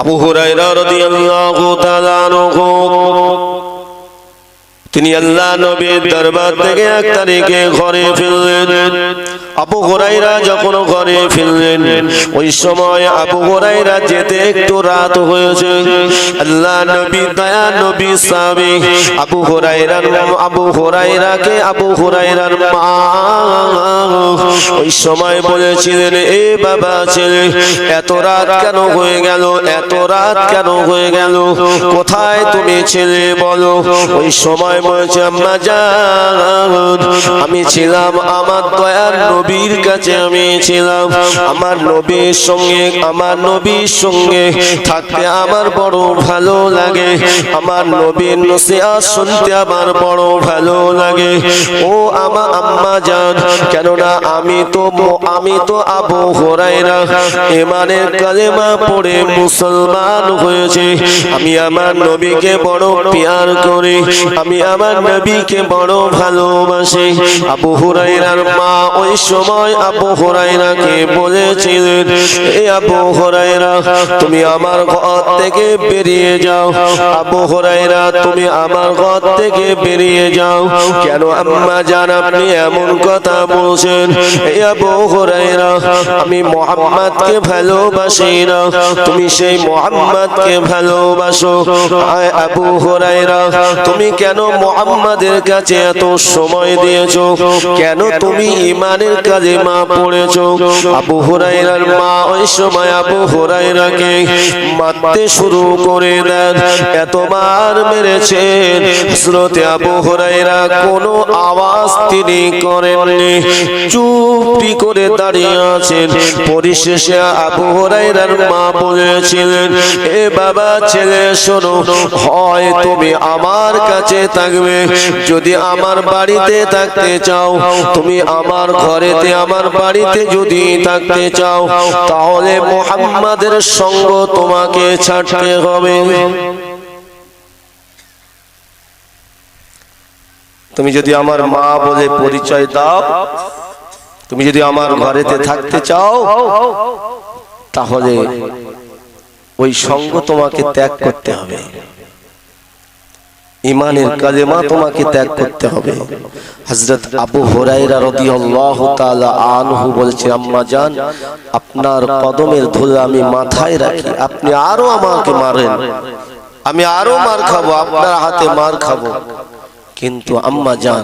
আবু হুরায়রা রাদিয়াল্লাহু তাআলা আনহু তিনি আল্লাহ নবীর দরবার থেকে এক তারিখে ঘরে ফিরলেন। আবু হুরায়রা যখন ঘরে ফিরলেন ওই সময় আবু হুরায়রা যেতে একটু রাত হয়েছে। আল্লাহ নবী দয়া নবী সাহাবী আবু হুরায়রাকে আবু হুরায়রার মা ওই সময় বলেছিলেন, এ বাবা ছেলে, এত রাত কেন হয়ে গেল, এত রাত কেন হয়ে গেল, কোথায় তুমি ছেলে বলো? ওই সময় বলছে, আম্মা জান, আমি ছিলাম আমার দয়ার নবীর কাছে, আমি ছিলাম আমার নবীর সঙ্গে থাকতে আমার বড় ভালো লাগে, আমার নবীর নসিহত শুনতে আমার বড় ভালো লাগে। ও আমার আম্মা জান, কেননা আমি তো আবু হুরায়রা ঈমানের কালেমা পড়ে মুসলমান হয়েছে। আমি আমার নবীকে বড় প্যার করি, আমি আমার নবীকে বড় ভালোবাসি। আবু হুরায়রার মা ওই সময় আবু হুরায়রাকে বলেছিলেন, এ আবু হুরায়রা, তুমি আমার ঘর থেকে বেরিয়ে যাও। আবু হুরায়রা, তুমি আমার ঘর থেকে বেরিয়ে যাও। কেন আম্মা জান আপনি এমন কথা বলছেন? এ আবু হুরায়রা, আমি মুহাম্মদকে ভালোবাসি না, তুমি সেই মুহাম্মদকে ভালোবাসো। আয় আবু হুরায়রা, তুমি কেন মুহাম্মাদের কাছে এত সময় দিয়েছো? কেন তুমি ঈমানের কালেমা পড়েছো? আবু হুরায়রার মা ওই সময় আবু হুরায়রাকে মারতে শুরু করে দেন। এত মার মেরেছেন, হযরতে আবু হুরায়রা কোনো আওয়াজ তিনি করেননি, চুপটি করে দাঁড়িয়ে আছেন। পরিশেষে আবু হুরায়রার মা বলেছিলেন, এ বাবা ছেলে শোনো, হয় তুমি আমার কাছে থাকবে, যদি আমার বাড়িতে থাকতে চাও, তুমি আমার ঘরেতে আমার বাড়িতে যদি থাকতে চাও, তাহলে মুহাম্মাদের সঙ্গ তোমাকে ছাড়তে হবে। তুমি যদি আমার মা বলে পরিচয় দাও, তুমি যদি আমার ঘরেতে থাকতে চাও, তাহলে ওই সঙ্গ তোমাকে ত্যাগ করতে হবে, ঈমানের কালেমা তোমাকে ত্যাগ করতে হবে। হযরত আবু হুরায়রা রাদিয়াল্লাহু তাআলা আনহু বলছেন, আম্মা জান, আপনার কদমের ধুলো আমি মাথায় রাখি, আপনি আরো আমাকে মারেন, আমি আরো মার খাবো, আপনার হাতে মার খাবো, কিন্তু আম্মা জান,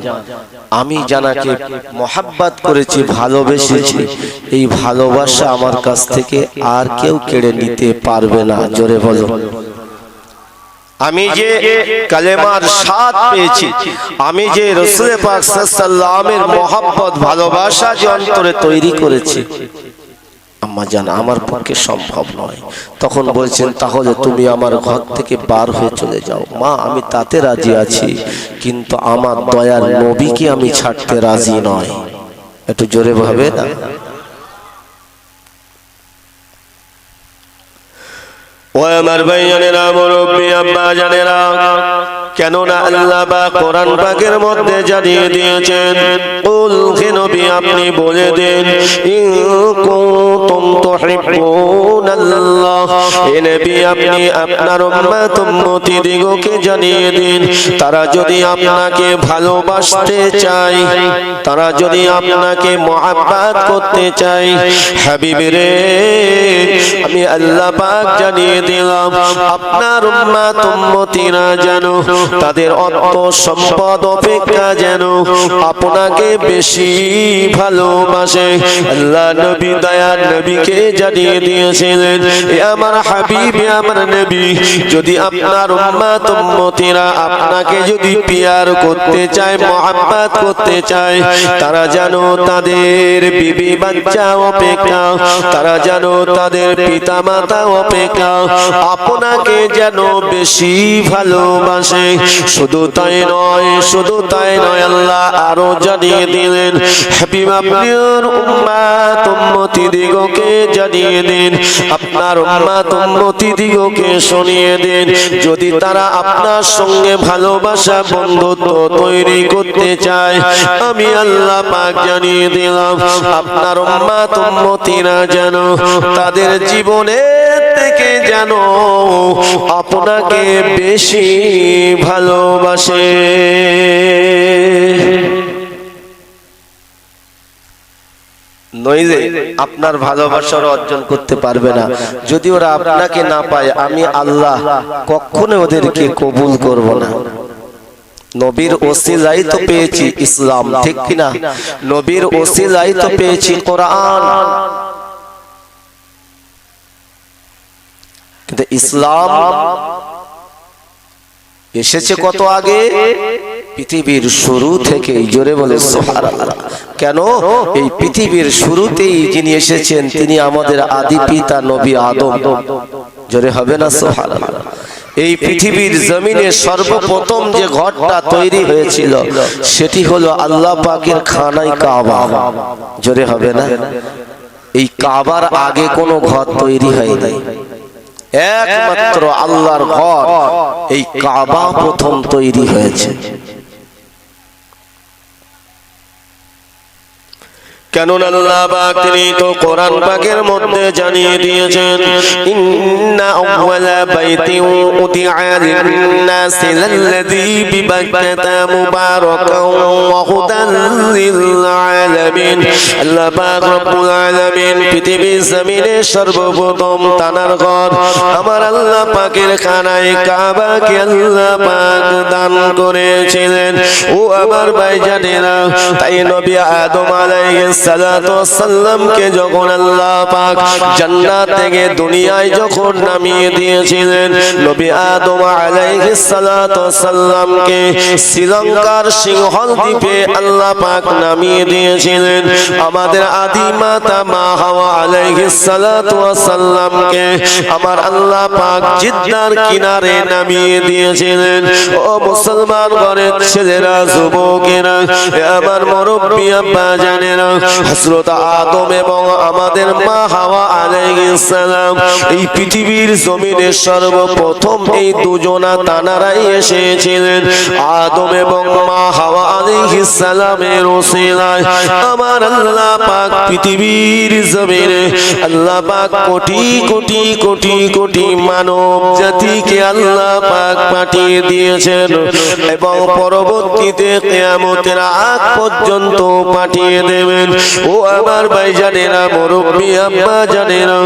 আমি জানাকে মহব্বত করেছি, ভালোবেসেছি, এই ভালোবাসা আমার কাছ থেকে আর কেউ কেড়ে নিতে পারবে না। জোরে বলো। আমি যে কালেমার স্বাদ পেয়েছি, আমি যে রাসূল পাক সাল্লাল্লাহু আলাইহি ওয়াসাল্লামের মহব্বত ভালোবাসা যে অন্তরে তৈরি করেছি, আম্মা জান, আমার পক্ষে সম্ভব নয়। তখন বলছেন, তাহলে তুমি আমার ঘর থেকে বার হয়ে চলে যাও। মা, আমি তাতে রাজি আছি, কিন্তু আমার দয়ার নবীকে আমি ছাড়তে রাজি নয়। একটু জোরে ভাবে না। ও আমার ভাইয়ানেরা, মুরব্বি আব্বা জানেরা, কেননা আল্লাহ পাক কোরআন পাকের মধ্যে জানিয়ে দিয়েছেন, কুল হে নবী আপনি বলে দেন, ইন কুনতুম তুহিব্বুনাল্লাহ, হে নবী আপনি আপনার উম্মতদিগকে জানিয়ে দিন, তারা যদি আপনাকে ভালোবাসতে চায়, তারা যদি আপনাকে মহব্বত করতে চায়, হাবিব রে, আমি আল্লাহ পাক জানিয়ে দিলাম, আপনার উম্মতিরা যেন তাদের অর্থ সম্পদ অপেক্ষা যেন আপনাকে বেশি ভালোবাসে। আল্লাহ নবী দয়ার নবীকে জানিয়ে দিয়েছিলেন, এ আমার হাবিব, এ আমার নবী, যদি আপনার উম্মতিরা আপনাকে যদি পিয়ার করতে চায়, মহব্বত করতে চায়, তারা যেন তাদের বিবি বাচ্চা অপেক্ষা, তারা যেন তাদের পিতা মাতা অপেক্ষা আপনাকে যেন বেশি ভালোবাসে। শুধু তাই নয়, শুধু তাই নয়, আল্লাহ আরো জানিয়ে দিলেন, হাবিব আপনার উম্মতিদিগকে জানিয়ে দিন, আপনার উম্মতিদিগকে শুনিয়ে দিন, যদি তারা আপনার সঙ্গে ভালোবাসা বন্ধুত্ব তৈরি করতে চায়, আমি আল্লাহ পাক জানিয়ে দিলাম, আপনার উম্মতিরা যেন তাদের জীবনের থেকে যেন আপনাকে বেশি ভালোবাসে। নইলে আপনার ভালোবাসার অর্জন করতে পারবে না। যদি ওরা আপনাকে না পায়, আমি আল্লাহ কখনো ওদেরকে কবুল করব না। নবীর ওসিলাই তো পেয়েছি ইসলাম, ঠিক কিনা? নবীর ওসিলাই তো পেয়েছি কোরআন। কিন্তু ইসলাম এসেছে কত আগে? পৃথিবীর শুরু থেকে। জোরে বলে সুবহানাল্লাহ। কেন? এই পৃথিবীর শুরুতেই যিনি এসেছেন তিনি আমাদের আদি পিতা নবী আদম। জোরে হবে না সুবহানাল্লাহ। এই পৃথিবীর জমিনে সর্বপ্রথম যে ঘরটা তৈরি হয়েছিল সেটি হলো আল্লাহ পাকের খানায় কাবা। জোরে হবে না? এই কাবার আগে কোনো ঘর তৈরি হয়নি। একমাত্র আল্লাহর ঘর এই কাবা প্রথম তৈরি হয়েছে। কেননা আল্লাহ পাক তিনি তো কোরআন পাকের মধ্যে জানিয়ে দিয়েছেন, ইন্না আউওয়ালা বাইতিন উদিআ লিন-নাসি লাল্লাযী বিবাক্কাতা মুবারাকান ওয়া হুদান লিল-আলামিন। আল্লাহ পাক রব্বুল আলামিন পৃথিবীর জমিনে সর্বপ্রথম তানার ঘর আমার আল্লাহ পাকের খানায় কাবাকে আল্লাহ পাক দান করেছিলেন। ও আমার ভাইজানেরা, তাই নবী আদম আলাইহিস সালামকে যখন আল্লাহ পাক জান্নাত থেকে দুনিয়ায় যখন নামিয়ে দিয়েছিলেন, নবী আদম আলাইহিস সালামকে শ্রীলঙ্কার সিংহল দ্বীপে আল্লাহ পাক নামিয়ে দিয়েছিলেন। আমাদের আদি মাতা মা হাওয়া আলাইহিস সালামকে আমার আল্লাহ পাক জিদ্দার কিনারে নামিয়ে দিয়েছিলেন। ও মুসলমান ঘরের ছেলেরা, যুবকেরা, আমার মুরব্বি আব্বা জানেরা, হযরত আদম এবং আমাদের মা হাওয়া আলাইহিস সালাম এই পৃথিবীর জমিনে সর্বপ্রথম এই দুজনা তানারাই এসেছিলেন। আদম এবং মা হাওয়া আলাইহিস সালামের ওসিলায় আমার আল্লাহ পাক পৃথিবীর জমিনে আল্লাহ পাক কোটি কোটি কোটি কোটি মানব জাতিকে আল্লাহ পাক পাঠিয়ে দিয়েছেন এবং পরবর্তীতে কিয়ামতের আগ পর্যন্ত পাঠিয়ে দেবেন। ও আমার ভাইজানেরা, মুরব্বি আব্বা জানেরা,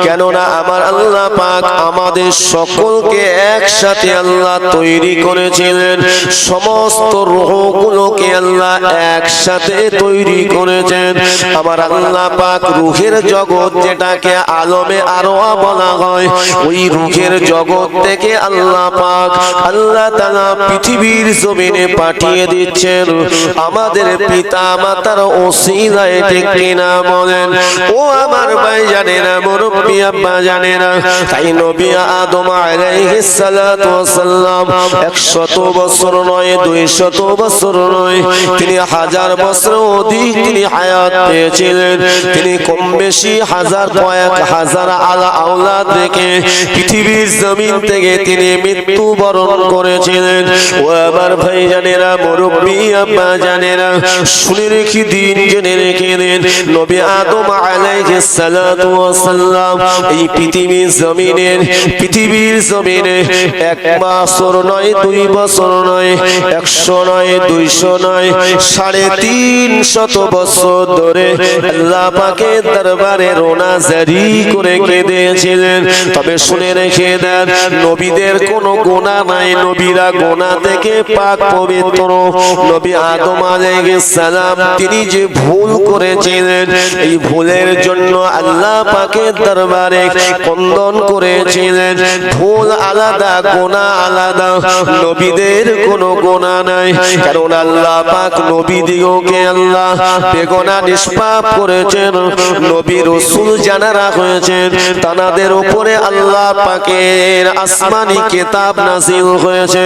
কেননা আমার আল্লাহ পাক আমাদের সকলকে একসাথে আল্লাহ তৈরি করেছিলেন। সমস্ত রূহগুলোকে আল্লাহ একসাথে তৈরি করেছেন। আমার আল্লাহ পাক রূহের জগৎ, যেটাকে আলমে আরওয়া বলা হয়, ওই রূহের জগৎ থেকে আল্লাহ পাক আল্লাহ তাআলা পৃথিবীর জমিনে পাঠিয়ে দিচ্ছেন আমাদের পিতা মাতার ওসিলায়। ঠিক কিনা বলেন? ও আমার ভাই জানেনা, মুরব্বি আব্বা জানেনা, তাই নবী আদম আলাইহিস সালাতু ওয়াস সালাম 100 বছর নয়, 200 বছর নয়, তিনি 1000 বছর অধিক তিনি হায়াত পেয়েছিলেন। তিনি কম বেশি হাজার কয়েক হাজার আলা আওলাদ রেখে পৃথিবীর জমিন থেকে তিনি মৃত্যুবরণ করেছিলেন। ও আমার ভাই জানেরা, মুরব্বি আব্বা জানেরা, শুনে রেখে দিন, জেনে রেখে দিন, নবী আদম আলাইহিস সালাতু ওয়াস সালাম এই পৃথিবীর জমিনে 1 বছর নয়, 2 বছর নয়, 100 নয়, 200 নয়, 350 বছর ধরে আল্লাহ পাকের দরবারে রোনা জারি করে কেঁদেছিলেন। তবে শুনে রেখে দেন, নবীদের কোনো গুনাহ নাই, নবীরা গুনাহ থেকে পাক পবিত্র। নবী আদম আলাইহিস সালাম তিনি যে ভুল করেছিলেন, এই ভুলের জন্য আল্লাহ পাকের দরবারে কন্দন করেছিলেন। ভুল আলাদা, গুনাহ আলাদা, নবীদের কোনো গুনাহ নাই। কারণ আল্লাহ পাক নবীদিগকে আল্লাহ বেগুনাহ নিষ্পাপ করেছেন। নবী রাসূল জানারা হয়েছেন, তাদের উপরে আল্লাহ পাকের আসমানি কিতাব নাযিল হয়েছে।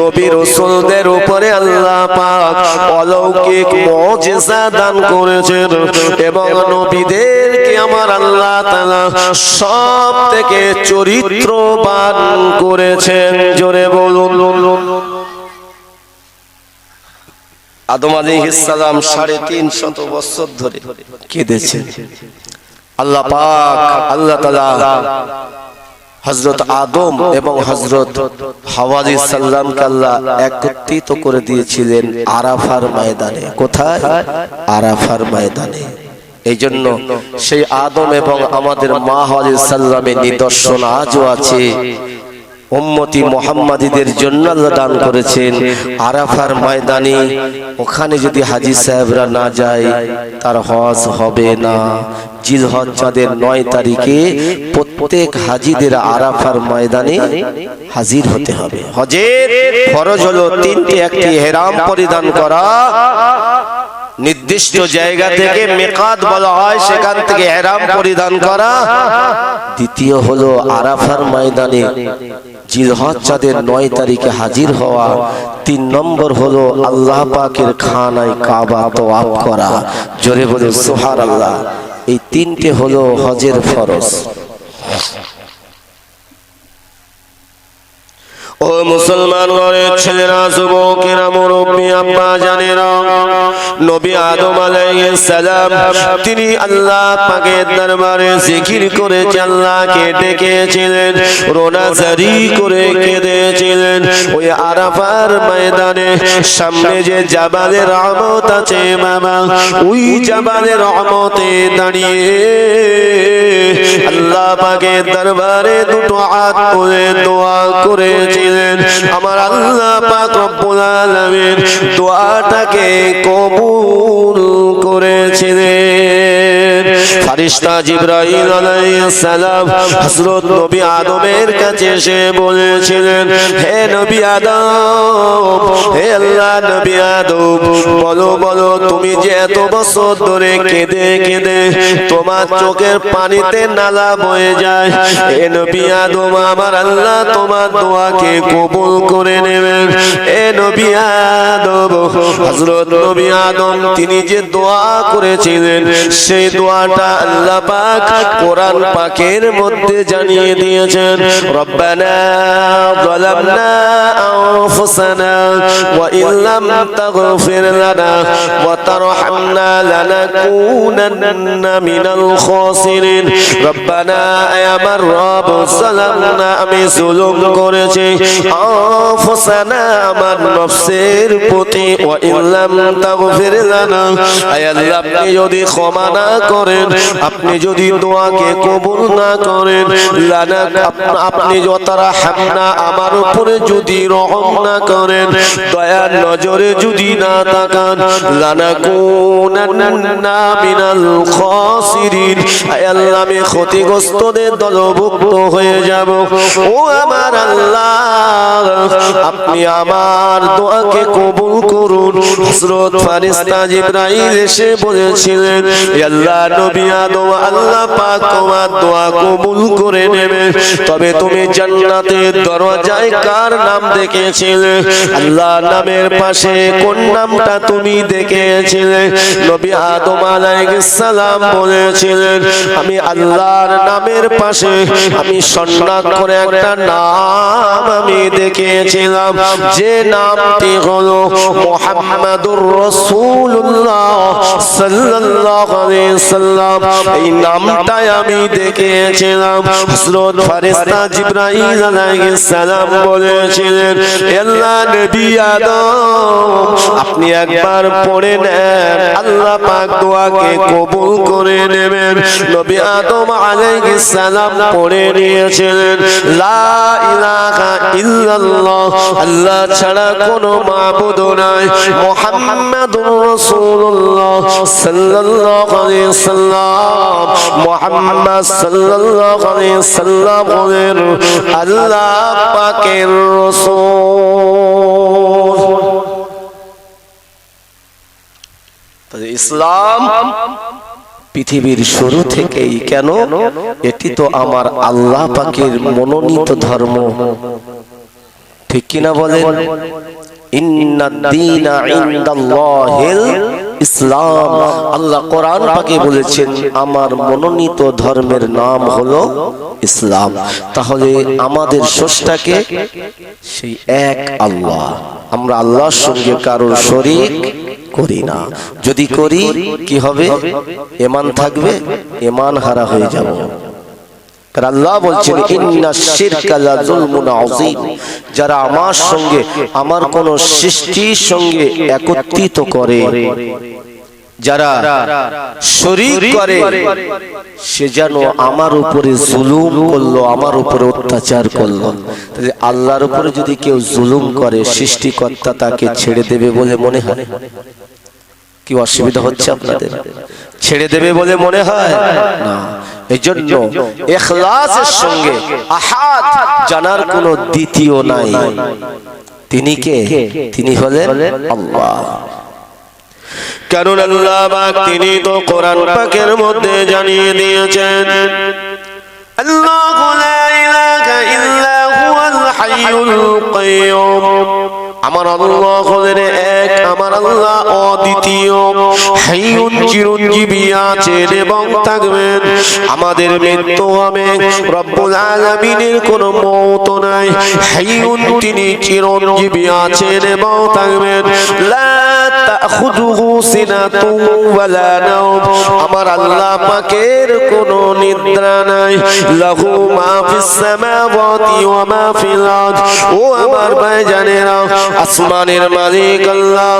নবী রাসূলদের উপরে আল্লাহ পাক অলৌকিক মুজিজা দান করেছেন এবং নবীদেরকে আমার আল্লাহ তাআলা সব থেকে চরিত্রবান করেছেন। জোরে বলুন। আদম আলাইহিস সালাম 350 বছর ধরে কেঁদেছেন। আল্লাহ পাক আল্লাহ তাআলা হযরত আদম এবং হযরত হাওয়া আলাইহিস সালামকে আল্লাহ একত্রিত করে দিয়েছিলেন আরাফার ময়দানে। কোথায়? আরাফার ময়দানে। এই জন্য সেই আদম এবং আমাদের মা হাওয়া আলাইহিস সালামের নিদর্শন আজও আছে। উম্মতি মুহাম্মাদীদের জন্য আল্লাহ দান করেছেন আরাফার ময়দানে। ওখানে যদি হাজী সাহেবরা না যায় তার হজ হবে না। জিলহজ চাঁদের 9 তারিখে প্রত্যেক হাজীদের আরাফার ময়দানে হাজির হতে হবে। হজের ফরজ হলো তিনটি। একটি ইহরাম পরিধান করা, নির্দিষ্ট জায়গা থেকে মিকাত বলা হয়, সেখান থেকে ইহরাম পরিধান করা। দ্বিতীয় হলো আরাফার ময়দানে জিলহজ চাঁদের 9 তারিখে হাজির হওয়া। 3 নম্বর হলো আল্লাহ পাকের খানায় কাবা তওয়াফ করা। জোরে বলুন সুবহানাল্লাহ। এই তিনটে হলো হজের ফরজ। ও মুসলমান ঘরের ছেলেরা, যুবকেরা, মুরব্বী, আব্বা জানেরা, নবী আদম আলাইহিস সালাম তিনি আল্লাহ পাকের দরবারে জিকির করে আল্লাহকে ডেকেছিলেন, রোনাজারি করে কেঁদেছিলেন। ওই আরাফার ময়দানে সামনে যে জাবালে রহমত আছে বাবা, ওই জাবালে রহমতে দাঁড়িয়ে আল্লাহ পাকের দরবারে দুটো হাত তুলে দোয়া করেছিলেন। আমার আল্লাহ পাক রব্বুল আলামিন দোয়াটাকে কবুল করেছিলেন। ফেরেশতা জিবরাইল আলাইহিস সালাম হযরত নবী আদমের কাছে এসে বলেছিলেন, হে নবী আদম, হে আল্লাহ নবী আদম, বলো বলো তুমি যে এত বছর ধরে কেঁদে কেঁদে তোমার চোখের পানিতে নালা বয়ে যায়, হে নবী আদম আমার আল্লাহ তোমার দোয়াকে কবুল করে নেবেন। হে নবী আদম, হযরত নবী আদম তিনি যে দোয়া করেছিলেন সেই দোয়াটা আল্লাহ পাক কোরআন পাকের মধ্যে জানিয়ে দিয়েছেন। রব্বানা যালামনা আনফুসানা ওয়া ইল্লাম তাগফির লানা ওয়া তারহামনা লানাকুনান্না মিনাল খাসিরিন। রব্বানা আয় আমার রব, যালামনা আমি জুলুম করেছি, আনফুসানা আমার নফসের প্রতি, ওয়া ইল্লাম তাগফির লানা আয় আল্লাহ আপনি যদি ক্ষমা না করেন, আপনি যদি দোয়াকে কবুল না করেন, লানা আপনি ওয়াতারহামনা আমার উপরে যদি রহম না করেন, দয়ার নজরে যদি না তাকান, লানাকুনান্না মিনাল খাসিরিন আয় আল্লাহ আমি ক্ষতিগ্রস্তদের দলভুক্ত হয়ে যাব। ও আমার আল্লাহ আপনি আমার দোয়াকে কবুল করুন। হযরত ফেরেশতা জিবরাইল এসে বলেছিলেন, হে আল্লাহ নবী আদম আল্লাহ পাক তোমার দোয়া কবুল করে নেবে, তবে তুমি জান্নাতের দরজায় কার নাম দেখেছিলে? আল্লাহর নামের পাশে কোন নামটা তুমি দেখেছিলে? নবী আদম আলাইহিস সালাম বলেছিলেন, আমি আল্লাহর নামের পাশে আমি সন্ন্যাত করে একটা নাম আমি দেখেছিলাম, যে নামটি হলো মুহাম্মাদুর রাসূলুল্লাহ সাল্লাল্লাহু আলাইহি সাল্লাম। এই নামটাই আমি দেখেছিলাম। হযরত ফেরেশতা জিবরাইল আলাইহিস সালাম বলেছিলেন, আল্লাহ নবী আদম আপনি একবার পড়ে নেন, আল্লাহ পাক দোয়াকে কবুল করে নেবেন। নবী আদম আলাইহিস সালাম পড়ে নিয়েছিলেন, লা ইলাহা ইল্লাল্লাহ আল্লাহ ছাড়া কোনো মাবুদ নাই, মুহাম্মাদুর রাসূলুল্লাহ সাল্লাল্লাহু আলাইহি সাল্লাম, মুহাম্মদ সাল্লাল্লাহু আলাইহি সাল্লাম হলেন আল্লাহ পাকের রাসূল। ইসলাম পৃথিবীর শুরু থেকেই, কেন এটি তো আমার আল্লাহ পাকের মনোনীত ধর্ম, ঠিক কিনা বলেন? ইন্নাদ-দীনা ইনদাল্লাহিল ইসলাম। আল্লাহ কোরআন পাকে বলেছেন আমার মনোনীত ধর্মের নাম হলো ইসলাম। তাহলে আমাদের স্রষ্টাকে সেই এক আল্লাহ, আমরা আল্লাহর সঙ্গে কারোর শরীক করি না। যদি করি কি হবে? ঈমান থাকবে, ঈমান হারা হয়ে যাব। আর আল্লাহ বলছেন ইন্নাশ শিরকা লা যুলমুন আযীম, যারা আমার সঙ্গে আমার কোন সৃষ্টির সঙ্গে একত্রিত করে, যারা শরীক করে, সে যেন আমার উপরে জুলুম করলো, আমার উপরে অত্যাচার করলো। তাহলে আল্লাহর উপরে যদি কেউ জুলুম করে, সৃষ্টিকর্তা তাকে ছেড়ে দেবে বলে মনে হয়? কি অসুবিধা হচ্ছে আপনাদের? ছেড়ে দেবে বলে মনে হয় না। এই জন্য ইখলাসের সঙ্গে আহাদ জানার কোনো দ্বিতীয় নাই। তিনি কে? তিনি হলেন আল্লাহ। কারণ আল্লাহ পাক তিনি তো কোরআন পাকের মধ্যে জানিয়ে দিয়েছেন, আল্লাহু লা ইলাহা ইল্লা হুয়াল হাইয়ুল কাইয়্যুম, আমার আল্লাহ হলেন এক, আমার আল্লাহ অদ্বিতীয়, হাইয়ুন চিরঞ্জীবী আছেন এবং থাকবেন। আমাদের মৃত্যু হবে, রব্বুল আলামিনের কোনো মওত নাই। হাইয়ুন তিনি চিরঞ্জীবী আছেন এবং থাকবেন। লা তাখুযুহু সিনাতুন ওয়ালা নাওম, আমার আল্লাহ পাকের কোনো নিদ্রা নাই। লাহু মা ফিস সামাওয়াতি ওয়া মা ফিল আরদ, ও আমার ভাইজানেরা, আসমানের মালিক আল্লাহ,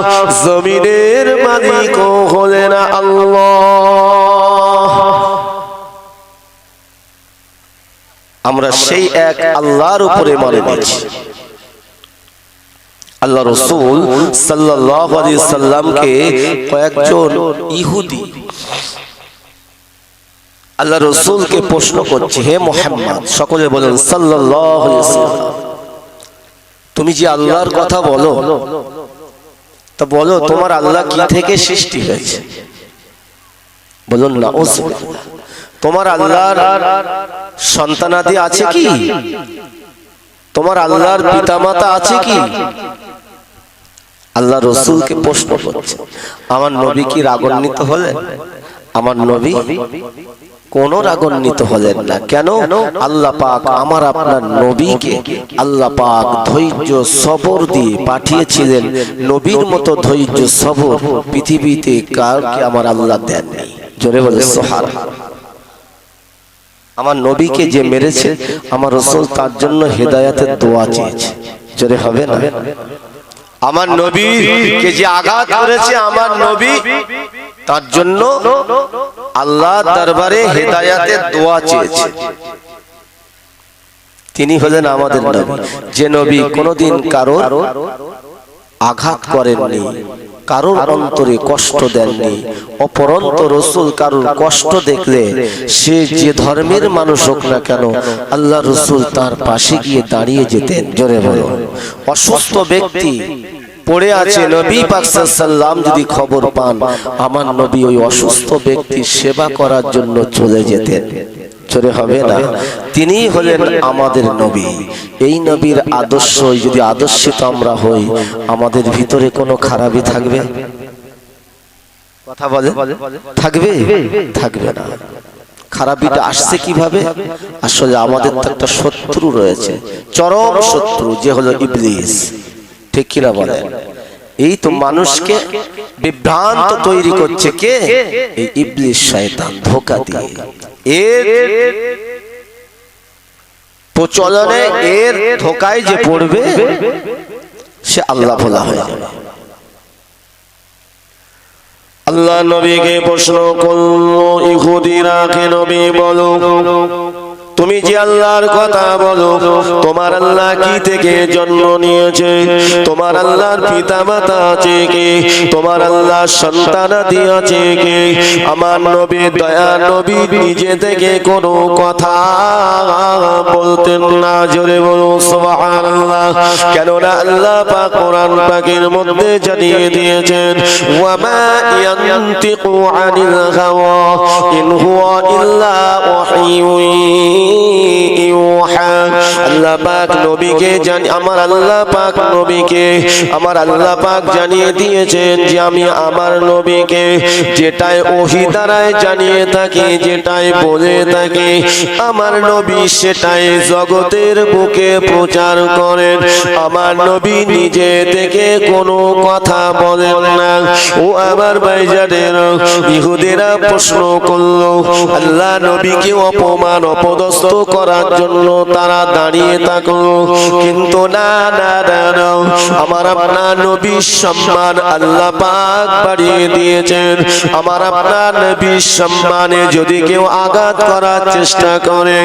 জমিনের মালিক হলেন আল্লাহ। আমরা সেই এক আল্লাহর উপরে মানে নিচ্ছি। আল্লাহ রাসূল সাল্লাল্লাহু আলাইহি সাল্লামকে কয়েকজন ইহুদি আল্লাহ রাসূলকে প্রশ্ন করছে, হে মুহাম্মদ, সকলে বলেন সাল্লাল্লাহু আলাইহি সাল্লাম, তুমি যে আল্লাহর কথা বলো, তা বলো তোমার আল্লাহ কি থেকে সৃষ্টি হয়েছে? বলুন না, তোমার আল্লাহর সন্তানাদি আছে কি? তোমার আল্লাহর পিতামাতা আছে কি? আল্লাহ রাসূলকে প্রশ্ন করছে। আমার নবী কি রাগান্বিত হলেন? আমার নবী কোন রাগান্বিত হলেন না। কেন? আল্লাহ পাক আমার আপনার নবীকে আল্লাহ পাক ধৈর্য সবর দিয়ে পাঠিয়েছিলেন। নবীর মতো ধৈর্য সবর পৃথিবীতে কাউকে আমার আল্লাহ দেননি। জোরে বলে সুবহানাল্লাহ। আমার নবীকে যে মেরেছে, আমার রাসূল তার জন্য হেদায়েতের দোয়া চেয়েছে। জোরে হবে না? আমার নবীকে যে আঘাত করেছে, আমার নবী তার জন্য আল্লাহর দরবারে হেদায়েতের দোয়া চেয়েছে। তিনি হলেন আমাদের নবী, যে নবী কোনোদিন কারোর আঘাত করেননি, কারোর অন্তরে কষ্ট দেননি। অপরন্ত রাসূল কারোর কষ্ট দেখলে সে যে ধর্মের মানুষ হোক না কেন, আল্লাহ রাসূল তার পাশে গিয়ে দাঁড়িয়ে যেতেন। জোরে বলো। অসুস্থ ব্যক্তি পড়ে আছে, নবী পাক সাল্লাল্লাহু আলাইহি সাল্লাম যদি খবর পান, আমার নবী ওই অসুস্থ ব্যক্তির সেবা করার জন্য চলে যেতেন। জোরে হবে না? তিনি হলেন আমাদের নবী। এই নবীর আদর্শ যদি আদর্শিত আমরা হই, আমাদের ভিতরে কোনো খারাপই থাকবে? কথা বলে থাকবে? থাকবে না। খারাপিটা আসছে কিভাবে? আসলে আমাদের তো একটা শত্রু রয়েছে, চরম শত্রু, যে হলো ইবলিস। ঠিক কিনা বলেন? এই তো মানুষকে বিভ্রান্ত তৈরি করছে কে? এই ইবলিস শয়তান, ধোঁকা দিয়ে। এর প্রচলনে, এর ধোঁকায় যে পড়বে সে আল্লাহ ভোলা হয়ে যাবে। আল্লাহ নবীকে প্রশ্ন করলো, ইহুদিরা কে নবী বলো, তুমি যে আল্লাহর কথা বলো, তোমার আল্লাহ কি থেকে জন্ম নিয়েছে? তোমার আল্লাহর পিতা মাতা আছে কি? তোমার আল্লাহ সন্তানাদি আছে কি? আমার নবী, দয়া নবী নিজে থেকে কোনো কথা বলতেন না। জোরে বলো সুবহানাল্লাহ। কেননা আল্লাহ পাক কোরআন পাকের মধ্যে জানিয়ে দিয়েছেন, ওয়া মা ইয়ানতিকু আনিল হাওয়া ইন হুয়া ইল্লা ওয়াহিয়ুন ইউহা আল্লাহ পাক নবীকে আমার আল্লাহ পাক নবীকে আমার আল্লাহ পাক জানিয়ে দিয়েছেন যে আমি আমার নবীকে যেটাই ওহী দ্বারায় জানিয়ে থাকি যেটাই বলে থাকি আমার নবী সেটাই জগতের বুকে প্রচার করেন আমার নবী নিজে থেকে কোনো কথা বলেন না ও আমার ভাইজানের ইহুদিরা প্রশ্ন করলো আল্লাহ নবীকে অপমান অপদস্থ করার জন্য তারা দাঁড়িয়ে থাকলো কিন্তু না না না আমার আপনার নবীর সম্মান আল্লাহ পাক বাড়িয়ে দিয়েছেন আমার আপনার নবীর সম্মানে যদি কেউ আঘাত করার চেষ্টা করে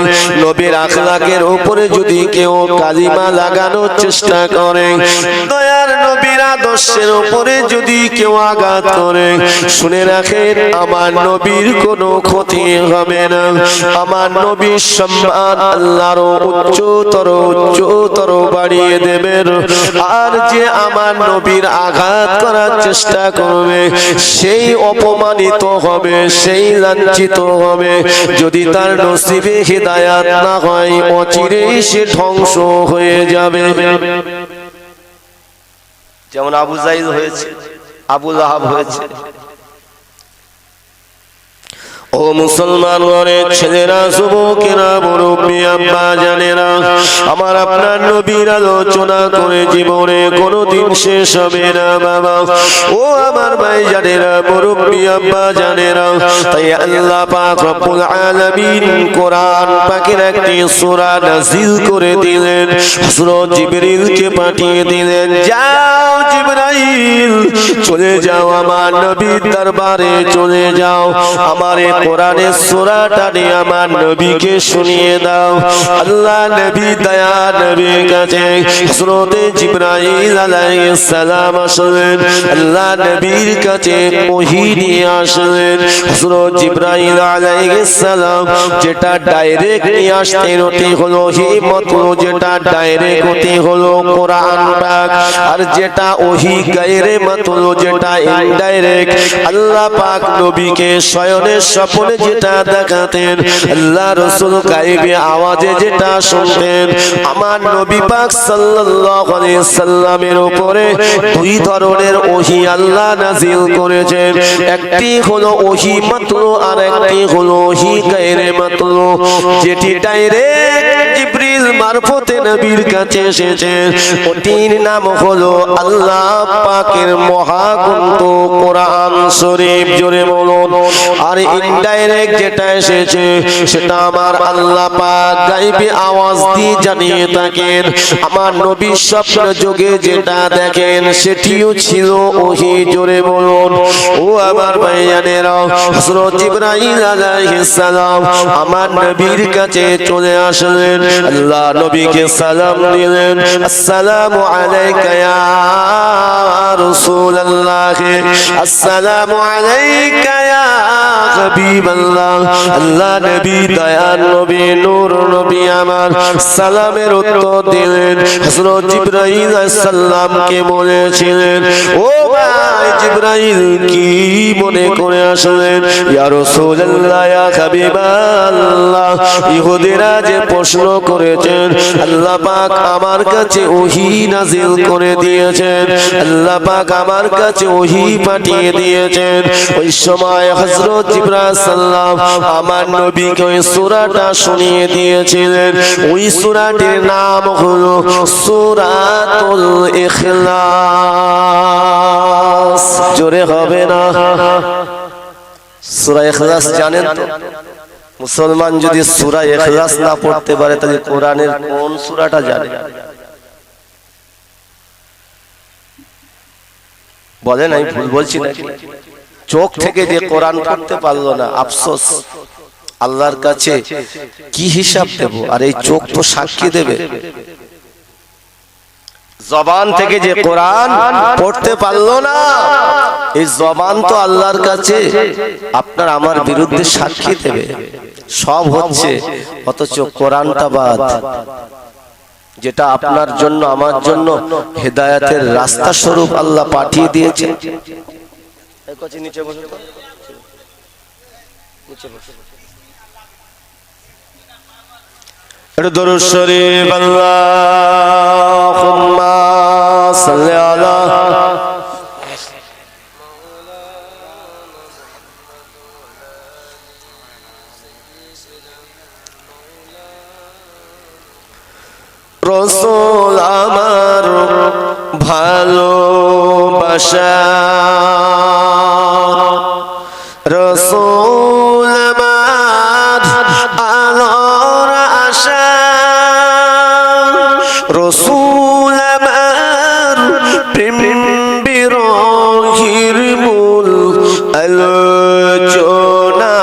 নবীর আখলাকের উপরে যদি কেউ কালিমা লাগানোর চেষ্টা করে দয়ার নবীর আদর্শের উপরে যদি কেউ আঘাত করে শুনে রাখেন আমার নবীর কোনো ক্ষতি হবে না আমার নবীর সম্মান আল্লাহর উচ্চতর বাড়িয়ে দেবেন আর যে আমার নবীর আঘাত করার চেষ্টা করবে সেই অপমানিত হবে সেই লাঞ্ছিত হবে যদি তার নসিবে হিদায়াত না হয় অচিরেই সে ধ্বংস হয়ে যাবে যেমন আবু জাহিল হয়েছে আবু লাহাব হয়েছে ও মুসলমান ঘরের ছেলেরা যুবকেরা মুরব্বী আব্বা জানেরা আমার আপনার নবীর আলোচনা করে জীবনে কোনোদিন শেষ হবে না বাবা ও আমার ভাই জানেরা মুরব্বী আব্বা জানেরা তাই আল্লাহ পাক রব্বুল আলামিন কোরআন পাকের একটি সূরা নাযিল করে দিলেন হযরত জিবরিলকে পাঠিয়ে দিলেন যাও জিবরাইল চলে যাও আমার নবীর দরবারে চলে যাও আমার কোরআনের সূরাটা নিয়ে আমার নবীকে শুনিয়ে দাও আল্লাহ নবী দয়া নবীর কাছে হযরত জিবরাইল আলাইহিস সালাম আসলেন আল্লাহ নবীর কাছে ওহী নিয়ে আসলেন হযরত জিবরাইল আলাইহিস সালাম যেটা ডাইরেক্ট নিয়ে আসতেন ওটি হলো হিম্মত যেটা ডাইরেক্ট ওটি হলো কোরআন পাক আর যেটা ওহী গায়রে মাতলু যেটা ইনডাইরেক্ট আল্লাহ পাক নবীকে শয়নের স্বপ্নে যেটা দেখাতেন আল্লাহ রাসূল গায়বী আওয়াজে যেটা শুনতেন আমার নবী পাক সাল্লাল্লাহু আলাইহি সাল্লামের উপরে দুই ধরনের ওহী আল্লাহ নাযিল করেছেন একটি হলো ওহী মাতলু আর একটি হলো ওহী গায়রে মাতলু যেটি ডাইরেক্ট জিবরিল মারফতে নবীর কাছে এসেছে ওটির নাম হলো আল্লাহ পাকের মহাগ্রন্থ কোরআন শরীফ জোরে বলুন আর ইনডাইরেক্ট যেটা এসেছে সেটা আমার আল্লাহ পাক গায়বী আওয়াজ দিয়ে জানিয়ে থাকেন আমার নবীর স্বপ্ন যোগে যেটা দেখেন সেটিও ছিল ওহী জোরে বলুন ও আমার ভাইয়ানেরা হযরত জিবরাইল আলাইহিস সালাম আমার নবীর কাছে চলে আসলেন আল্লাহ নবীকে সালাম দিলেন আসসালামু আলাইকা ইয়া রাসূলুল্লাহ আসসালামু আলাইকা ইয়া হাবিবাল্লাহ আল্লাহ নবী দয়ার নবী নূর নবী আমার সালামের উত্তর দিলেন হযরত জিবরাইল আলাইহিস সালামকে বলেছিলেন ও ভাই জিবরাইল কি মনে করে আসলেন ইয়া রাসূলুল্লাহ ইয়া হাবিবাল্লাহ ইহুদিরা যে প্রশ্ন করেছেন আল্লাহ পাক আমার কাছে ওহী নাযিল করে দিয়েছেন আল্লাহ পাক আমার কাছে ওহী পাঠিয়ে দিয়েছেন ওই সময় হযরত জিবরাইল সাল্লাম আমার নবীকে ওই সূরাটা শুনিয়ে দিয়েছিলেন ওই সূরাটির নাম হলো সূরাতুল ইখলাস জোরে হবে না সূরা ইখলাস জানেন তো মুসলমান যদি সূরা ইখলাস না পড়তে পারে তাহলে কোরআনের কোন সূরাটা জানে বলেন আমি ভুল বলছি নাকি চোখ থেকে যে কোরআন পড়তে পারলো না আফসোস আল্লাহর কাছে কি হিসাব দেব আর এই চোখ তো সাক্ষী দেবে জবান থেকে যে কোরআন পড়তে পারলো না এই জবান তো আল্লাহর কাছে আপনার আমার বিরুদ্ধে সাক্ষী দেবে সব হচ্ছে অথচ কোরআনটা বাদ যেটা আপনার জন্য আমার জন্য হেদায়েতের রাস্তা স্বরূপ আল্লাহ পাঠিয়ে দিয়েছে নিচে বসো তো নিচে বসো দরুদ শরীফ আল্লাহুম্মা সাল্লি আলা রাসূল আমার ভালোবাসা রাসূল আমার আলোর আশা রাসূল আমার প্রেম বিরহের মূল আলোচনা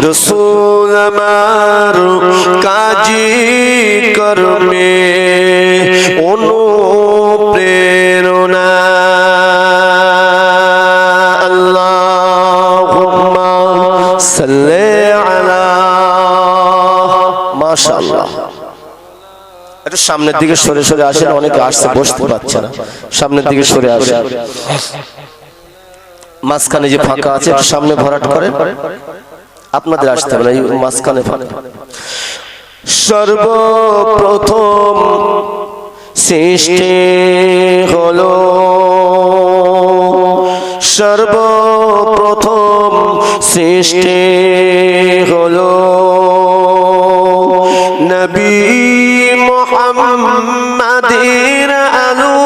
রাসূল আমার কাজী কর্মে অনুপ্রেরণা আল্লাহুম্মা সাল্লি আলা মাশাআল্লাহ। একটু সামনের দিকে সরে সরে আসেন, অনেকে আসছে বসতে পারছে না, সামনের দিকে সরে আসেন। মাঝখানে যে ফাঁকা আছে একটু সামনে ভরাট করেন, আপনাদের আসতে হবে না, এই মাঝখানে ফাঁকা। সর্বপ্রথম সৃষ্টি হলো, সর্বপ্রথম সৃষ্টি হলো নবী মুহাম্মাদের আলো।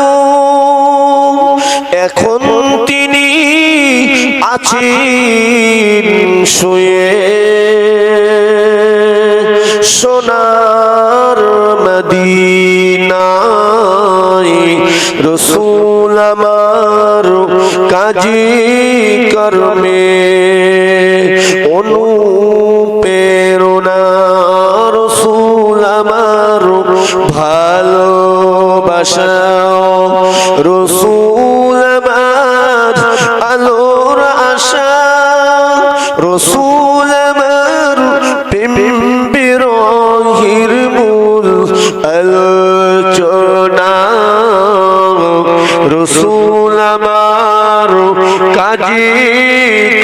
এখন তিনি আছেন শুয়ে সোনার মদিনায়। রাসূল আমার কাজী কর্মে অনুপ্রেরণা রাসূল আমার ভালোবাসা রাসূল আমার আলোর আশা রাসূল আমার প্রেম বিরহের মূল আলোচনা রাসূল আমার কাজী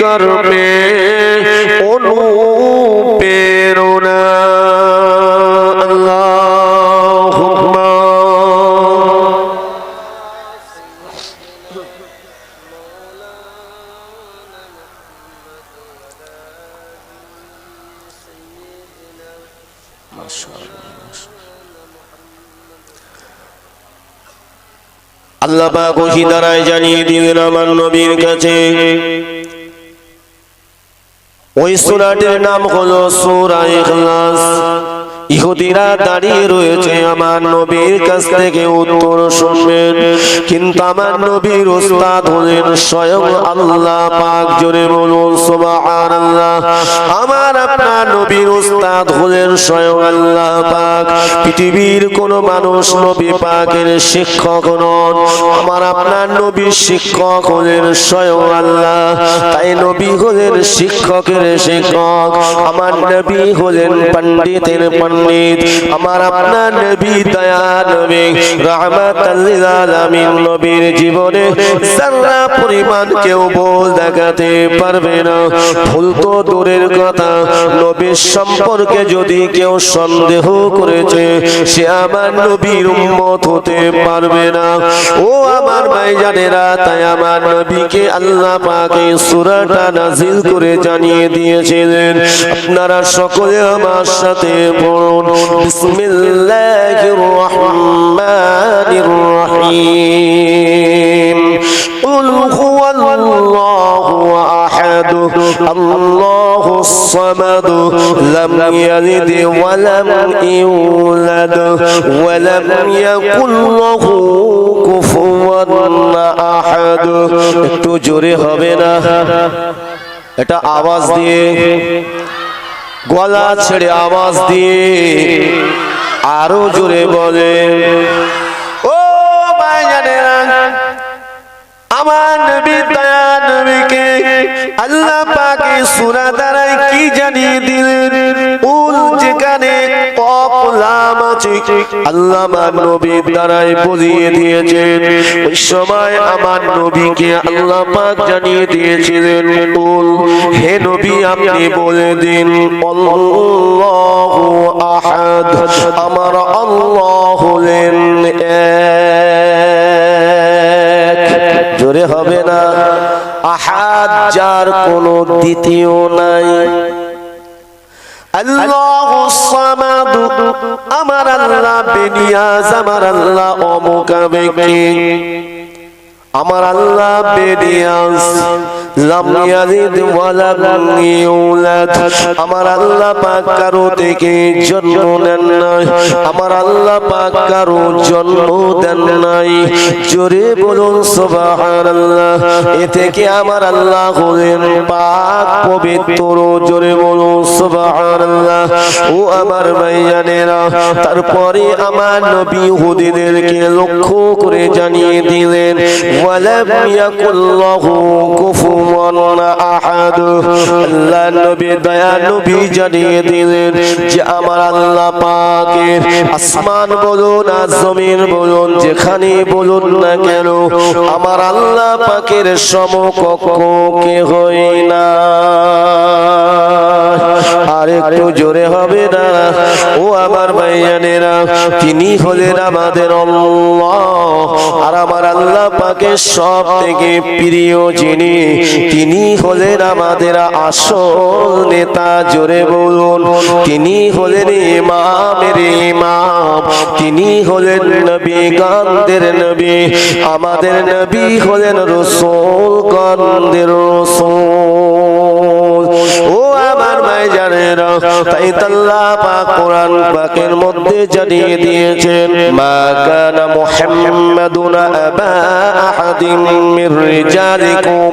কর্মে অনুপ্রেরণা আল্লাহুম্মা আল্লাহ পাক ওহী দ্বারাই জানিয়ে দিলেন আমার নবীর কাছে। ওই সূরাটির নাম হলো সূরা ইখলাস। ইহুদিরা দাঁড়িয়ে রয়েছে আমার নবীর কাছ থেকে উত্তর শুনবেন, কিন্তু আমার নবীর উস্তাদ হলেন স্বয়ং আল্লাহ পাক। জোরে বলুন সুবহানাল্লাহ। আমার আপনার নবীর উস্তাদ হলেন স্বয়ং আল্লাহ পাক। পৃথিবীর কোন মানুষ নবী পাকের শিক্ষক নন, আমার আপনার নবীর শিক্ষক হলেন স্বয়ং আল্লাহ। তাই নবী হলেন শিক্ষকের শিক্ষক, আমার নবী হলেন পণ্ডিতের পণ্ডিত। আমার আপনার নবী দয়া নবী রাহমাতাল লিল আলামিন। নবীর জীবনে যারা পরিমাণ কেউ ভুল দেখাতে পারবে না। ভুল তো দূরের কথা, নবীর সম্পর্কে যদি কেউ সন্দেহ করেছে সে আমার নবীর উম্মত হতে পারবে না। ও আমার ভাইজানেরা, তাই আমার নবীকে আল্লাহ পাক এই সূরাটা নাযিল করে জানিয়ে দিয়েছিলেন। আপনারা সকলে আমার সাথে পড়ুন, বিসমিল্লাহির রহমানির রহিম। কুল হুয়াল্লাহু আহাদ আল্লাহুস সামাদ লাম ইয়ালিদ ওয়া লাম ইউলাদ ওয়া লাম ইয়াকুল লাহু কুফুওয়ান আহাদ। একটু জোরে হবে না? এটা আওয়াজ দিয়ে, গলা ছেড়ে আওয়াজ দিয়ে আরো জোরে বলে। ও ভাইজানেরা, আমার নবী দয়া নবীকে আল্লাহ পাকে সূরা দ্বারা কি জানিয়ে দিলেন উল যেখানে কফ লাম আছে আল্লাহ আমার নবী দ্বারাই বুঝিয়ে দিয়েছেন ওই সময় আমার নবীকে আল্লাহ পাক জানিয়ে দিয়েছিলেন উল হে নবী আপনি বলে দিন আল্লাহু আহাদ আমার আল্লাহ হলেন এক জোরে হবে না আহাদ যার কোনো দ্বিতীয় নাই আল্লাহুস সামাদ আমার আল্লাহ বেনিয়াজ আমার আল্লাহ অমুকাবেকি আমার আল্লাহ বেনিয়াজ লাম ইয়ালিদ ওয়া লাম ইউলাদ আমার আল্লাহ পাক কারো থেকে জন্ম নেন নাই আমার আল্লাহ পাক কারো জন্ম দেন নাই জোরে বলুন সুবহানাল্লাহ এ থেকে আমার আল্লাহ হলেন পাক পবিত্র জোরে বলুন সুবহানাল্লাহ ও আমার ভাইজানেরা তারপরে আমার নবী ইহুদিদেরকে লক্ষ্য করে জানিয়ে দিলেন ওয়ালাম ইয়াকুল্লাহু কুফুওয়ান আহাদ আল্লাহ নবী দয়া নবী জানিয়ে দিলেন যে আমার আল্লাহ পাকের আসমান বলুন আর জমিন বলুন যেখানে বলুন না কেন আমার আল্লাহ পাকের সমকক্ষ কেউ হয় না আর একটু জোরে হবে না ও আমার ভাইজানেরা তিনি হলেন আমাদের আল্লাহ আর আমার আল্লাহ পাকের সব থেকে প্রিয় যিনি তিনি হলেন আমাদের আসল নেতা জোরে বলুন তিনি হলেন ইমামের ইমাম তিনি হলেন নবী গানদের নবী আমাদের নবী হলেন রাসূল গানদের রাসূল ও আমার ভাইজানেরা তাই আল্লাহ পাক কোরআন পাকের মধ্যে জানিয়ে দিয়েছেন মা কানা মুহাম্মাদুন আবা আহাদিন মির রিজালিকুম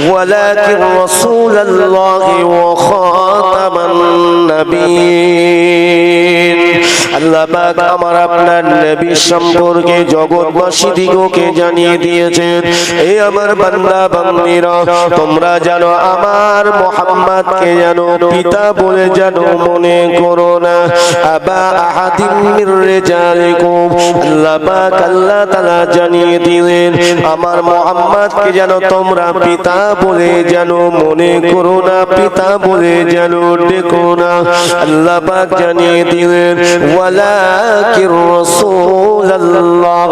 ওয়ালাকিন রাসূলুল্লাহি ওয়া খাতামান নবিয়্যিন আল্লাহ পাক আমার আপনার নবী সম্পর্কে জগৎবাসী দিগকে জানিয়ে দিয়েছেন এই আমার বান্দা বান্দীরা তোমরা জানো আমার মুহাম্মদকে জানো পিতা বলে জানো মনে করো না আবা আহাদিম মির রিজালিকুম আল্লাহ পাক আল্লাহ তাআলা জানিয়ে দিলেন আমার মুহাম্মদকে জানো তোমরা পিতা বলে জানো মনে করো না পিতা বলে জানো ডেকো না আল্লাহ পাক জানিয়ে দিলেন ওয়ালাকির রাসূলুল্লাহ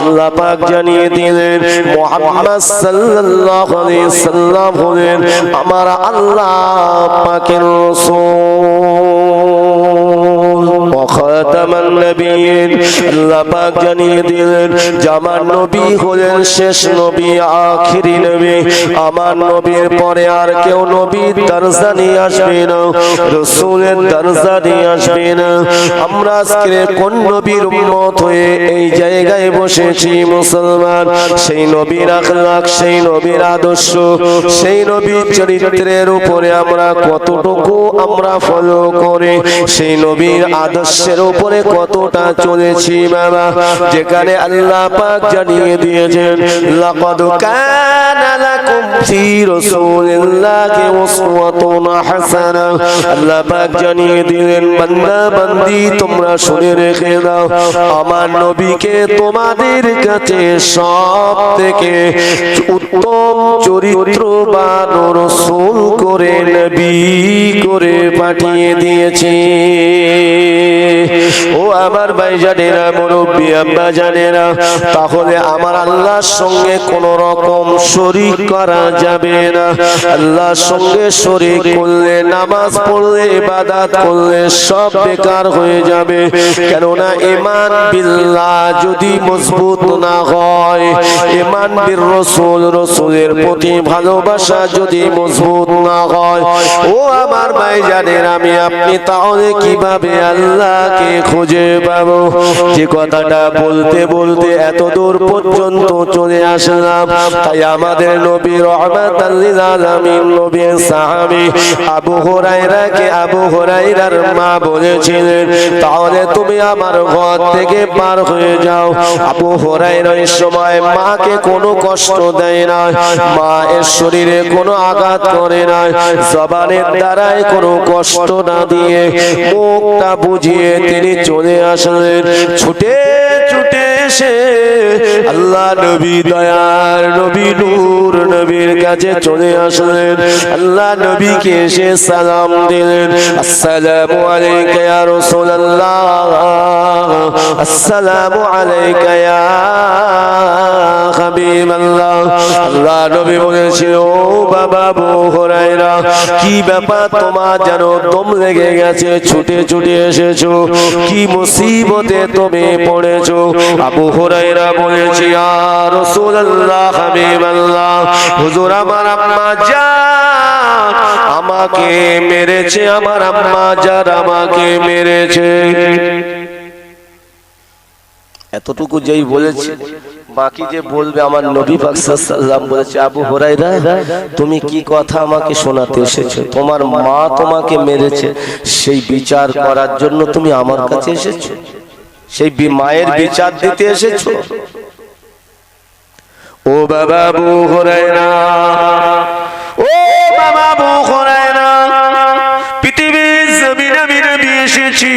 আল্লাহ পাক জানিয়ে দিলেন মুহাম্মদ সাল্লাল্লাহু আলাইহি সাল্লাম হলেন আমার আল্লাহ পাকের রাসূল ওয়া খাতামান নবিয়্যিন আল্লাহ পাক জানিয়ে দিলেন যে আমার নবী হলেন শেষ নবী আখিরি নবী আমার নবীর পরে আর কেউ নবীর দরজা নিয়ে আসবে না রাসূলের দরজা নিয়ে আসবে না আমরা আজকে কোন নবীর উম্মত হয়ে এই জায়গায় বসেছি মুসলমান সেই নবীর আখলাক সেই নবীর আদর্শ সেই নবীর চরিত্রের উপরে আমরা কতটুকু আমরা ফলো করে সেই নবীর আদর্শের উপরে কতটা চলেছি বাবা যেখানে আল্লাহ পাক জানিয়ে দিয়েছেন লাকাদ কানা লাকুম ফি রাসূলিল্লাহি উসওয়াতুন হাসানা আল্লাহ পাক জানিয়ে দিলেন বান্দা বান্দি তোমরা শুনে রেখে দাও আমার নবীকে তোমাদের কাছে সব থেকে উত্তম চরিত্রবান রাসূল করে নবী করে পাঠিয়ে দিয়েছি ও আমার ভাইজানেরা মুরব্বি আব্বা জানেরা তাহলে আমার আল্লাহর সঙ্গে কোন রকম শরীক করা যাবে না আল্লাহর সঙ্গে শরীক করলে নামাজ পড়লে ইবাদত করলে সব বেকার হয়ে যাবে কেননা ঈমান বিল্লাহ যদি মজবুত না হয় ঈমান বির রাসূল রাসূলের প্রতি ভালোবাসা যদি মজবুত না হয় ও আমার ভাইজানেরা আমি আপনি তাহলে কিভাবে আল্লাহকে খুঁজে খুঁজে পাবো। যে কথাটা বলতে বলতে এত দূর পর্যন্ত চলে আসলাম, তাই আমাদের নবী রহমাতাল লিল আলামিন নবীর সাহাবী আবু হুরায়রাকে আবু হুরায়রার মা বলেছিলেন, তাহলে তুমি আমার ঘর থেকে পার হয়ে যাও। আবু হুরায়রা এই সময় মাকে কোনো কষ্ট দেয় না, মা এর শরীরে কোনো আঘাত করে না, জবানের দ্বারাই কোনো কষ্ট না দিয়ে মুখটা বুঝিয়ে তিনি চলে আসলেন। ছুটে ছুটে এসে আল্লাহ নবী দয়ার নবী নূর নবীর কাছে চলে আসলেন। আল্লাহ নবীকে এসে সালাম দিলেন, আসসালামু আলাইকা ইয়া রাসূলুল্লাহ, আসসালামু আলাইকা ইয়া হাবিবাল্লাহ। আল্লাহ নবী বলেছিল, ও বাবা আবু হুরায়রা, কি ব্যাপার তোমার যেন দম লেগে গেছে, ছুটে ছুটে এসেছো, কি মুসিবতে তুমি পড়েছো? আবু হুরায়রা বলেছি, ইয়া রাসূলুল্লাহ হাবিবাল্লাহ, হুজুর আমার আম্মা জান আমাকে মেরেছে, আমার আম্মা জান আমাকে মেরেছে। এতটুকু যেই বলেছি, বাকি যে বলবে আমার নবী পাক সাল্লাল্লাহু আলাইহি ওয়াসাল্লাম বলেছে, আবু হুরায়রা তুমি কি কথা আমাকে শোনাতে এসেছো? তোমার মা তোমাকে মেরেছে, সেই বিচার করার জন্য তুমি আমার কাছে এসেছো? সেই মায়ের বিচার দিতে এসেছো? ও বাবা আবু হুরায়রা, ও বাবা আবু হুরায়রা, পৃথিবীর জমিনে আমি এসেছি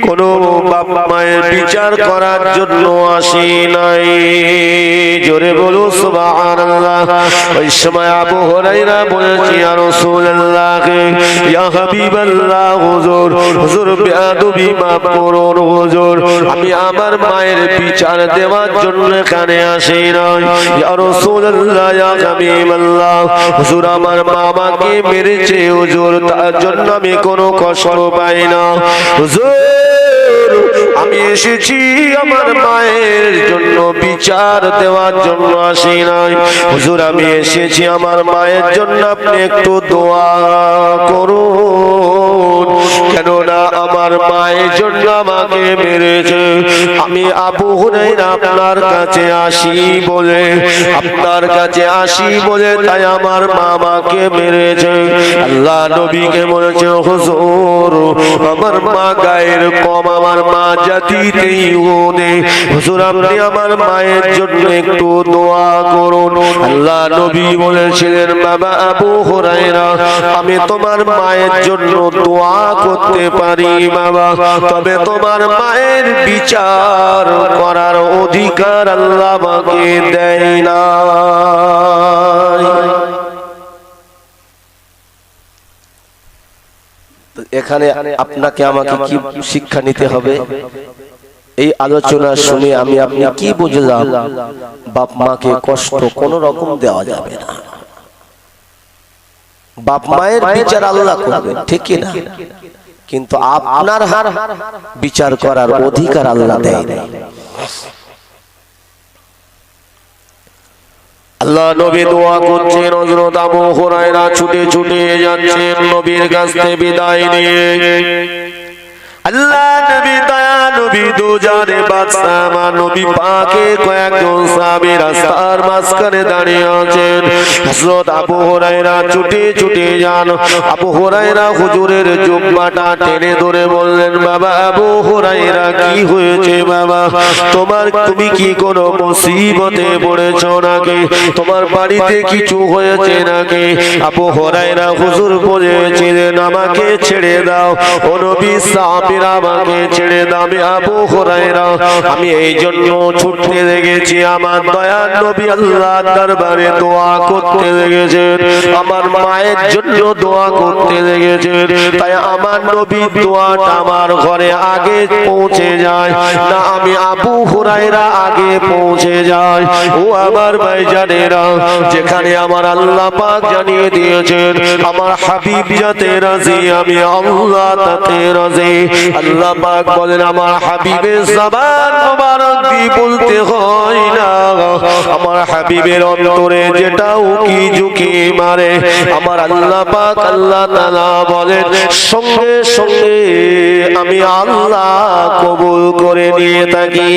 কোন বাপ মায়ের বিচার করার জন্য আসি নাই। জোরে বলো সুবহানাল্লাহ। ওই সময় আবু হুরায়রা বলেছে, ইয়া রাসূলুল্লাহ, ইয়া হাবিবাল্লাহ, হুজুর হুজুর বেয়াদবি মাফ করুন হুজুর, আমি আমার মায়ের বিচার দেওয়ার জন্য এখানে আসি নাই। ইয়া রাসূলুল্লাহ, ইয়া হাবিবাল্লাহ, হুজুর আমার মা আমাকে মেরেছে হুজুর, তার জন্য আমি কোনো কষ্ট পাই না হুজুর, আমি এসেছি আমার মায়ের জন্য বিচার দেওয়ার জন্য আসি নাই হুজুর, আমি এসেছি আমার মায়ের জন্য আপনি একটু দোয়া করুন, কেননা আমার মায়ের জন্য আমাকে মেরেছে। আমি আবু হুরায়রা আপনার কাছে আসি বলে তাই আমার মা আমাকে মেরেছে। আল্লাহ নবীকে বলেছে, হুজুর আমার মা গায়ের কম, আমার মা জাতিতেই ওনে, হুজুর আপনি আমার মায়ের জন্য একটু দোয়া করুন। আল্লাহ নবী বলেছিলেন, বাবা আবু হুরায়রা, আমি তোমার মায়ের জন্য দোয়া করতে পারি বাবা, তবে তোমার মায়ের বিচার করার অধিকার আল্লাহ আমাকে দেয় না। এখানে আপনাকে আমাকে কি শিক্ষা নিতে হবে? এই আলোচনা শুনে আমি আপনি কি বুঝলাম? বাপ মাকে কষ্ট কোন রকম দেওয়া যাবে না। বাপ মায়ের বিচার আল্লাহ করবে, ঠিক না? কিন্তু আপনার বিচার করার অধিকার আল্লাহ দেয় না। আল্লাহ নবী দোয়া করছেন, হযরত আবু হুরায়রা ছুটে ছুটে যাচ্ছেন নবীর কাছ থেকে বিদায় নিয়ে। আল্লাহ নবী দয়া নবী দুজানে বাদশা আমার নবী পাকে কয়েকজন সাহাবী রাস্তার মাঝখানে দাঁড়িয়ে আছেন। হযরত আবু হুরায়রা ছুটে ছুটে যান। আবু হুরায়রা হুজুরের জুব্বাটা টেনে ধরে বললেন, বাবা আবু হুরায়রা কি হয়েছে বাবা? তুমি কি কোনো মুসিবতে পড়েছো নাকি? তোমার বাড়িতে কিছু হয়েছে নাকি? আবু হুরায়রা হুজুর বলেছিলেন, আমাকে ছেড়ে দাও ও নবী, সাহাবীরা আমাকে ছেড়ে দাও। আমি আবু হুরায়রা, আমি এই জন্য ছুটতে লেগেছি, আমার দয়ার নবী আল্লাহর দরবারে দোয়া করতে লেগেছেন, আমার মায়ের জন্য দোয়া করতে লেগেছেন। তাই আমার নবীর দোয়াটা আমার ঘরে আগে পৌঁছে যায় না, আমি আবু হুরায়রা আগে পৌঁছে যায়। ও আমার ভাইজানেরা, যেখানে আমার আল্লাহ পাক জানিয়ে দিয়েছেন আমার হাবিব যাতে রাজি, আমি আল্লাহ তাতে রাজি। আল্লাহ পাক বলেন, আমার হাবিব হাবিবের জবান মোবারক দিয়ে বলতে হয় না, আমার হাবিবের অন্তরে যেটা উকি ঝুঁকি মারে আমার আল্লাহ পাক আল্লাহ তাআলা বলেন সঙ্গে সঙ্গে আমি আল্লাহ কবুল করে নিয়ে থাকি।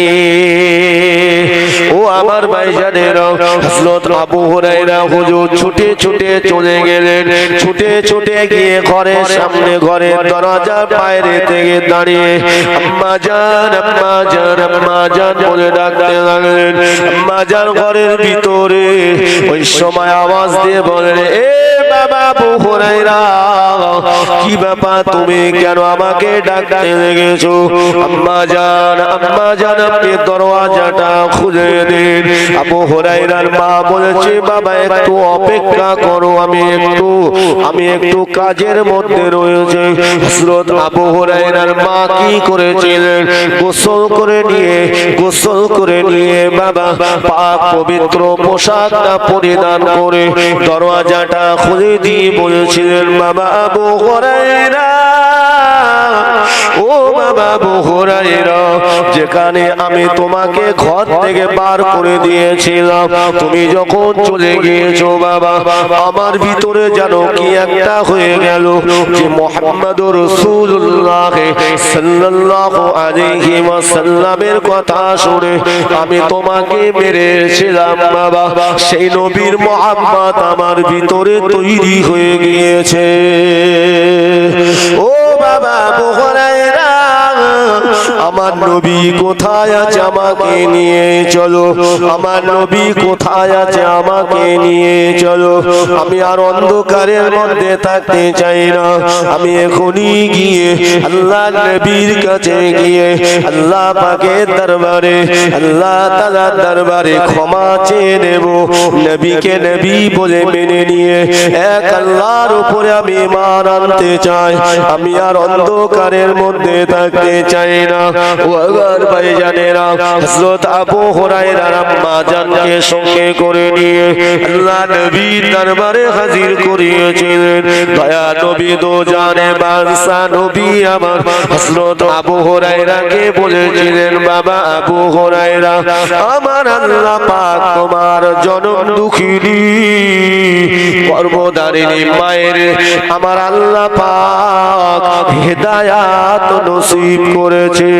ও আমার ভাইজানেরা, হযরত আবু হুরায়রা হুজুর ছুটে ছুটে চলে গেলেন, ছুটে ছুটে গিয়ে ঘরের সামনে ঘরের দরজা বাইরে থেকে দাঁড়িয়ে আম্মা জান আম্মা জান আম্মা জান বলে ডাকতে লাগলেন। আম্মা জান ঘরের ভিতরে ওই সময় আওয়াজ দিয়ে বলেন, এ বাবা আবু হুরায়রা, কি ব্যাপার, তুমি কেন আমাকে ডাকতে লেগেছো? আম্মা জান আপনি দরওয়াজাটা খুলে দিন। আবু হুরায়রার মা বলেছে, বাবা একটু অপেক্ষা করো, আমি একটু কাজের মধ্যে রয়েছে। হযরত আবু হুরায়রার মা কি করেছিলেন, গোসল করে নিয়ে বাবা পাক পবিত্র পোশাকটা পরিধান করে দরওয়াজাটা খুলে দিয়ে বলেছিলেন, বাবা আবু হুরায়রা, ও বাবা আবু হুরায়রা, যেখানে আমি তোমাকে ঘর থেকে বার করে দিয়েছিলাম, তুমি যখন চলে গিয়েছো বাবা, আমার ভিতরে যেন কি একটা হয়ে গেল যে মুহাম্মদুর রাসূলুল্লাহ সাল্লাল্লাহু আলাইহি ওয়াসাল্লামের কথা শুনে আমি তোমাকে মেরেছিলাম বাবা, সেই নবীর মুহাব্বত আমার ভিতরে তৈরি হয়ে গিয়েছে। ও বাবা আবু হুরায়রা, আমার নবী কোথায় আছে, আমাকে নিয়ে চলো, আমার নবী কোথায় আছে, আমাকে নিয়ে চলো। আমি আর অন্ধকারের মধ্যে থাকতে চাই না, আমি এখনই গিয়ে আল্লাহ নবীর কাছে গিয়ে আল্লাহ পাকের দরবারে আল্লাহ তাআলার দরবারে ক্ষমা চেয়ে নেব, নবীকে নবী বলে মেনে নিয়ে এক আল্লাহর উপরে আমি ঈমান আনতে চাই, আমি আর অন্ধকারের মধ্যে থাকতে চাই না। ও আমার ভাইজানেরা, হযরত আবু হুরায়রার আম্মা জানকে সঙ্গে করে নিয়ে আল্লাহ নবীর দরবারে হাজির করিয়েছিলেন। দয়া নবী দো জানে বাদশা নবী আমার হযরত আবু হুরায়রাকে বলেছিলেন, বাবা আবু হুরায়রা, আমার আল্লাহ পাক তোমার জনম দুঃখিনী গর্ভধারিণী মায়ের আমার আল্লাহ পাক হেদায়াত নসিব করেছে।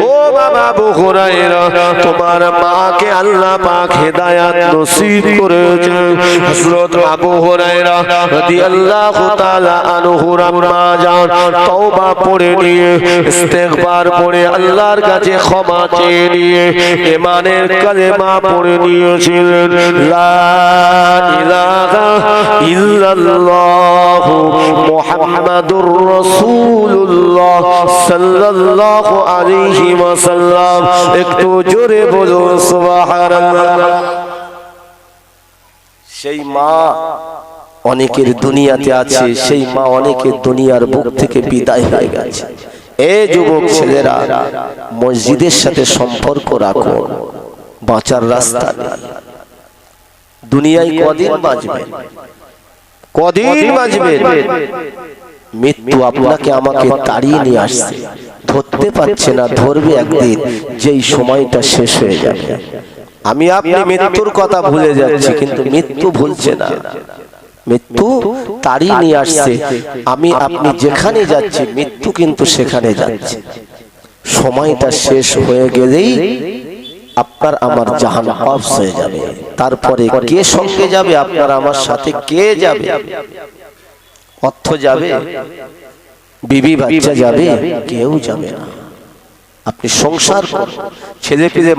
ও বাবা আবু হুরায়রা, তোমার মাকে আল্লাহ পাক হেদায়াত নসিব করেছে। হযরত আবু হুরায়রা রাদিয়াল্লাহু তাআলা আনহুর আম্মা জান তওবা পড়ে নিয়ে ইস্তিগফার পড়ে আল্লাহর কাছে ক্ষমা চেয়ে নিয়ে ঈমানের কালেমা পড়ে নিয়েছিলেন, লা ইলাহা ইল্লাল্লাহ মুহাম্মাদুর রাসূলুল্লাহ সাল্লাল্লাহু আলাইহি ওয়াসাল্লাম। একটু জোরে বলুন সুবহানাল্লাহ। সেই মা অনেকের দুনিয়াতে আছে, সেই মা অনেকের দুনিয়ার বুক থেকে বিদায় হয়ে গেছে। এই যুবক ছেলেরা, মসজিদের সাথে সম্পর্ক রাখো, বাঁচার রাস্তা নেই। দুনিয়ায় কদিন বাঁচবে, মৃত্যু আপনাকে আমাকে তাড়িয়ে নিয়ে আসছে, ধরতে পারছে না, ধরবে একদিন, যেই সময়টা শেষ হয়ে যাবে। আমি আপনি মৃত্যুর কথা ভুলে যাচ্ছি, কিন্তু মৃত্যু ভুলছে না, মৃত্যু তাড়িয়ে নিয়ে আসছে। আমি আপনি যেখানে যাচ্ছি, মৃত্যু কিন্তু সেখানে যাচ্ছে। সময়টা শেষ হয়ে গেলেই আপনার আমার জাহান্নাম হয়ে যাবে। তারপরে কে সঙ্গে যাবে, আপনার আমার সাথে কে যাবে? অর্থ যাবে, বিবি বাচ্চা যাবে, কেউ যাবে না। আপনি সংসার ছেলে পেলে